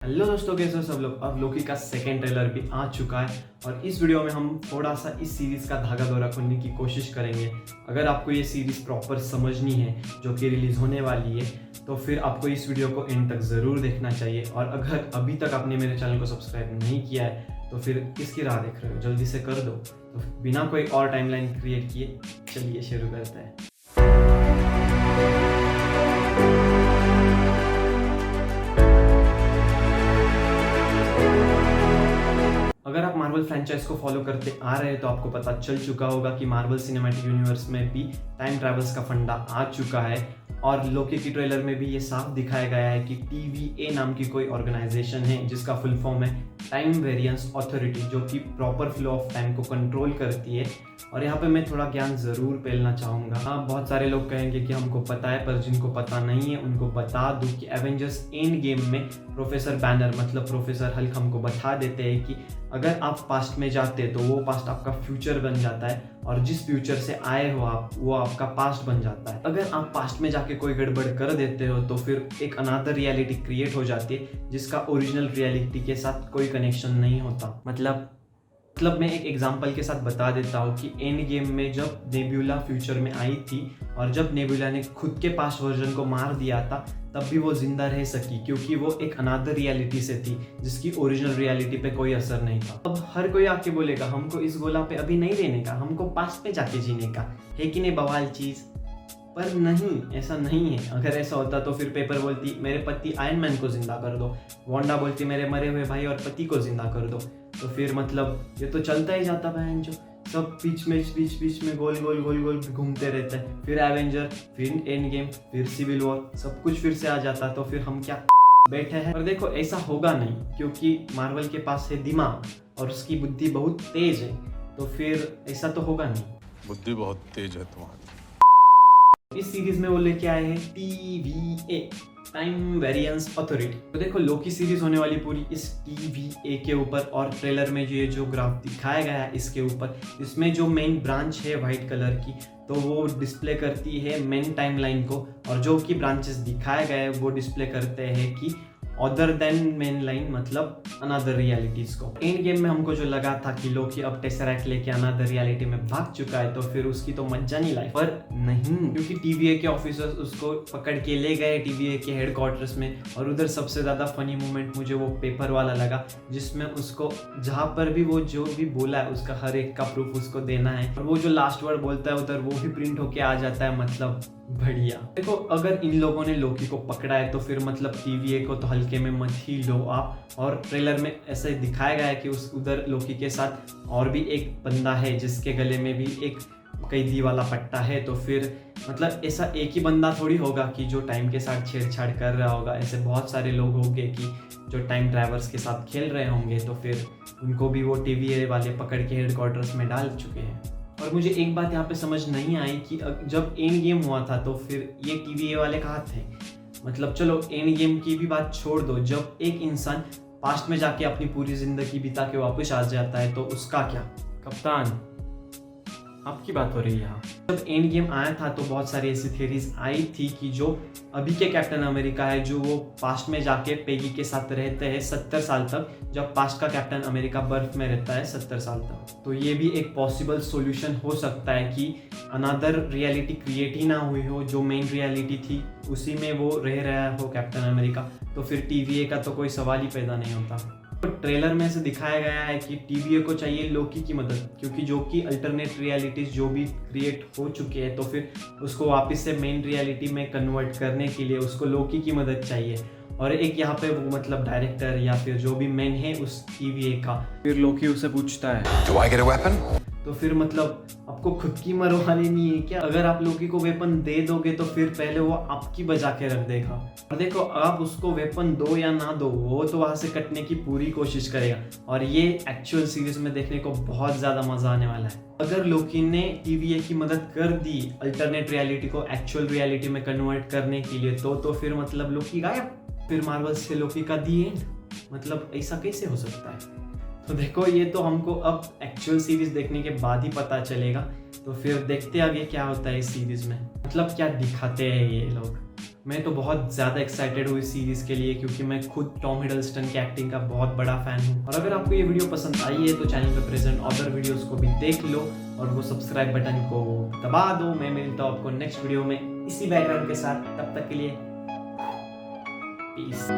Hello दोस्तों, कैसे हो सब लोग। अब लोकी का सेकेंड ट्रेलर भी आ चुका है और इस वीडियो में हम थोड़ा सा इस सीरीज़ का धागा डोरा खोलने की कोशिश करेंगे। अगर आपको ये सीरीज़ प्रॉपर समझनी है जो कि रिलीज़ होने वाली है तो फिर आपको इस वीडियो को एंड तक ज़रूर देखना चाहिए। और अगर अभी तक आपने मेरे चैनल को सब्सक्राइब नहीं किया है तो फिर किसकी राह देख रहे हो, जल्दी से कर दो। तो बिना कोई और टाइमलाइन क्रिएट किए चलिए शुरू करते हैं। अगर आप मार्वल फ्रेंचाइज को फॉलो करते आ रहे हैं तो आपको पता चल चुका होगा कि मार्वल सिनेमैटिक यूनिवर्स में भी टाइम ट्रैवल्स का फंडा आ चुका है। और लोकी की ट्रेलर में भी ये साफ दिखाया गया है कि TVA नाम की कोई ऑर्गेनाइजेशन है जिसका फुल फॉर्म है टाइम वेरिएंस अथॉरिटी, जो कि प्रॉपर फ्लो ऑफ टाइम को कंट्रोल करती है। और यहाँ पे मैं थोड़ा ज्ञान ज़रूर फैलना चाहूँगा। हाँ, बहुत सारे लोग कहेंगे कि हमको पता है, पर जिनको पता नहीं है उनको बता दूँ कि एवेंजर्स एंड गेम में प्रोफेसर बैनर मतलब प्रोफेसर हल्क हमको बता देते हैं कि अगर आप पास्ट में जाते तो वो पास्ट आपका फ्यूचर बन जाता है और जिस फ्यूचर से आए हो आप वो आपका पास्ट बन जाता है। अगर आप पास्ट में जाके कोई गड़बड़ कर देते हो तो फिर एक अनदर रियलिटी क्रिएट हो जाती है जिसका ओरिजिनल रियलिटी के साथ कोई कनेक्शन नहीं होता। मतलब मैं एक एग्जांपल के साथ बता देता हूँ कि एंड गेम में जब नेबुला फ्यूचर में आई थी और जब नेबुला ने खुद के पास्ट वर्जन को मार दिया था तब भी वो जिंदा रह सकी क्योंकि वो एक अनदर रियलिटी से थी जिसकी ओरिजिनल रियलिटी पे कोई असर नहीं था। अब हर कोई आके बोलेगा हमको इस गोला पे अभी नहीं रहने का, हमको पास्ट पे जाके जीने का है कि नहीं बवाल चीज। पर नहीं, ऐसा नहीं है। अगर ऐसा होता तो फिर पेपर बोलती मेरे पति आयरन मैन को जिंदा कर दो, वांडा बोलती मेरे मरे हुए भाई और पति को जिंदा कर दो। तो फिर मतलब ये तो चलता ही जाता बहन, जो सब बीच में गोल गोल घूमते रहते हैं। फिर एवेंजर, फिर एंड गेम, फिर सिविल वॉर, सब कुछ फिर से आ जाता। तो फिर हम क्या बैठे हैं। और देखो ऐसा होगा नहीं क्योंकि मार्वल के पास है दिमाग और उसकी बुद्धि बहुत तेज है। तो फिर ऐसा तो होगा नहीं। बुद्धि बहुत तेज है तुम्हारी। इस सीरीज में वो लेके आए हैं TVA टाइम वेरिएंस अथॉरिटी। तो देखो लोकी सीरीज होने वाली पूरी इस TVA के ऊपर। और ट्रेलर में जो ग्राफ दिखाया गया है इसके ऊपर, इसमें जो मेन ब्रांच है वाइट कलर की तो वो डिस्प्ले करती है मेन टाइमलाइन को, और जो कि ब्रांचेस दिखाए गए हैं वो डिस्प्ले करते हैं कि अदर देन मेन लाइन मतलब अनदर रियलिटीज को। एंड गेम में हमको जो लगा था कि लोकी अब टेसरैक्ट लेके अनदर रियलिटी में भाग चुका है तो फिर उसकी तो मज्जा नहीं लाई। पर नहीं, क्योंकि TVA के ऑफिसर्स उसको पकड़ के ले गए TVA के हेडक्वार्टर्स में। और उधर सबसे ज़्यादा फनी मोमेंट मुझे वो पेपर वाला लगा जिसमें उसको जहाँ पर भी वो जो भी बोला है उसका हर एक का प्रूफ उसको देना है। और वो जो लास्ट वर्ड बोलता है उधर वो भी प्रिंट होके आ जाता है। मतलब बढ़िया। देखो अगर इन लोगों ने लोकी को पकड़ा है तो फिर मतलब TVA को तो हल्के में मत ही लो आप। और ट्रेलर में ऐसे दिखाया गया है कि उस उधर लोकी के साथ और भी एक बंदा है जिसके गले में भी एक कैदी वाला पट्टा है। तो फिर मतलब ऐसा एक ही बंदा थोड़ी होगा कि जो टाइम के साथ छेड़छाड़ कर रहा होगा। ऐसे बहुत सारे लोग होंगे कि जो टाइम ट्रैवर्स के साथ खेल रहे होंगे। तो फिर उनको भी वो TVA वाले पकड़ के हेडक्वार्टर्स में डाल चुके हैं। और मुझे एक बात यहाँ पे समझ नहीं आई कि जब एंड गेम हुआ था तो फिर ये TVA वाले कहाँ थे। मतलब चलो एंड गेम की भी बात छोड़ दो, जब एक इंसान पास्ट में जाके अपनी पूरी जिंदगी बिता के वापस आ जाता है तो उसका क्या। कप्तान आपकी बात हो रही है यहाँ। जब एंड गेम आया था तो बहुत सारी ऐसी थियरीज आई थी कि जो अभी के कैप्टन अमेरिका है जो वो पास्ट में जाके पेगी के साथ रहते हैं 70 साल तक, जब पास्ट का कैप्टन अमेरिका बर्फ में रहता है 70 साल तक। तो ये भी एक पॉसिबल सॉल्यूशन हो सकता है कि अनदर रियलिटी क्रिएट ही ना हुई हो, जो मेन रियलिटी थी उसी में वो रह रहा हो कैप्टन अमेरिका। तो फिर TVA का तो कोई सवाल ही पैदा नहीं होता। तो ट्रेलर में से दिखाया गया है कि TVA को चाहिए लोकी की मदद, क्योंकि जो कि अल्टरनेट रियलिटीज जो भी क्रिएट हो चुके हैं तो फिर उसको वापस से मेन रियलिटी में कन्वर्ट करने के लिए उसको लोकी की मदद चाहिए। और एक यहाँ पे वो मतलब डायरेक्टर या फिर जो भी मेन है उस TVA का, फिर लोकी उसे पूछता है Do I get a weapon? तो फिर मतलब आपको खुद की मरवानी नहीं है क्या। अगर आप लोकी को वेपन दे दोगे तो फिर पहले वो आपकी बजा के रख देगा। और देखो आप उसको वेपन दो या ना दो वो तो वहां से कटने की पूरी कोशिश करेगा। और ये एक्चुअल सीरीज में देखने को बहुत ज्यादा मजा आने वाला है। अगर लोकी ने TVA की मदद कर दी अल्टरनेट रियलिटी को एक्चुअल रियलिटी में कन्वर्ट करने के लिए तो फिर मतलब लोकी गायब। फिर मार्वल से लोकी का दी एंड। मतलब ऐसा कैसे हो सकता है। तो देखो ये तो हमको अब एक्चुअल सीरीज देखने के बाद ही पता चलेगा। तो फिर देखते आगे क्या होता है इस सीरीज में, मतलब क्या दिखाते हैं ये लोग। मैं तो बहुत ज़्यादा एक्साइटेड हूँ इस सीरीज़ के लिए, क्योंकि मैं खुद टॉम हिडलस्टन के एक्टिंग का बहुत बड़ा फ़ैन हूँ। और अगर आपको ये वीडियो पसंद आई है तो चैनल पे प्रेजेंट अदर वीडियोस को भी देख लो और वो सब्सक्राइब बटन को दबा दो। मैं मिलता हूँ आपको नेक्स्ट वीडियो में इसी बैकग्राउंड के साथ। तब तक के लिए पीस।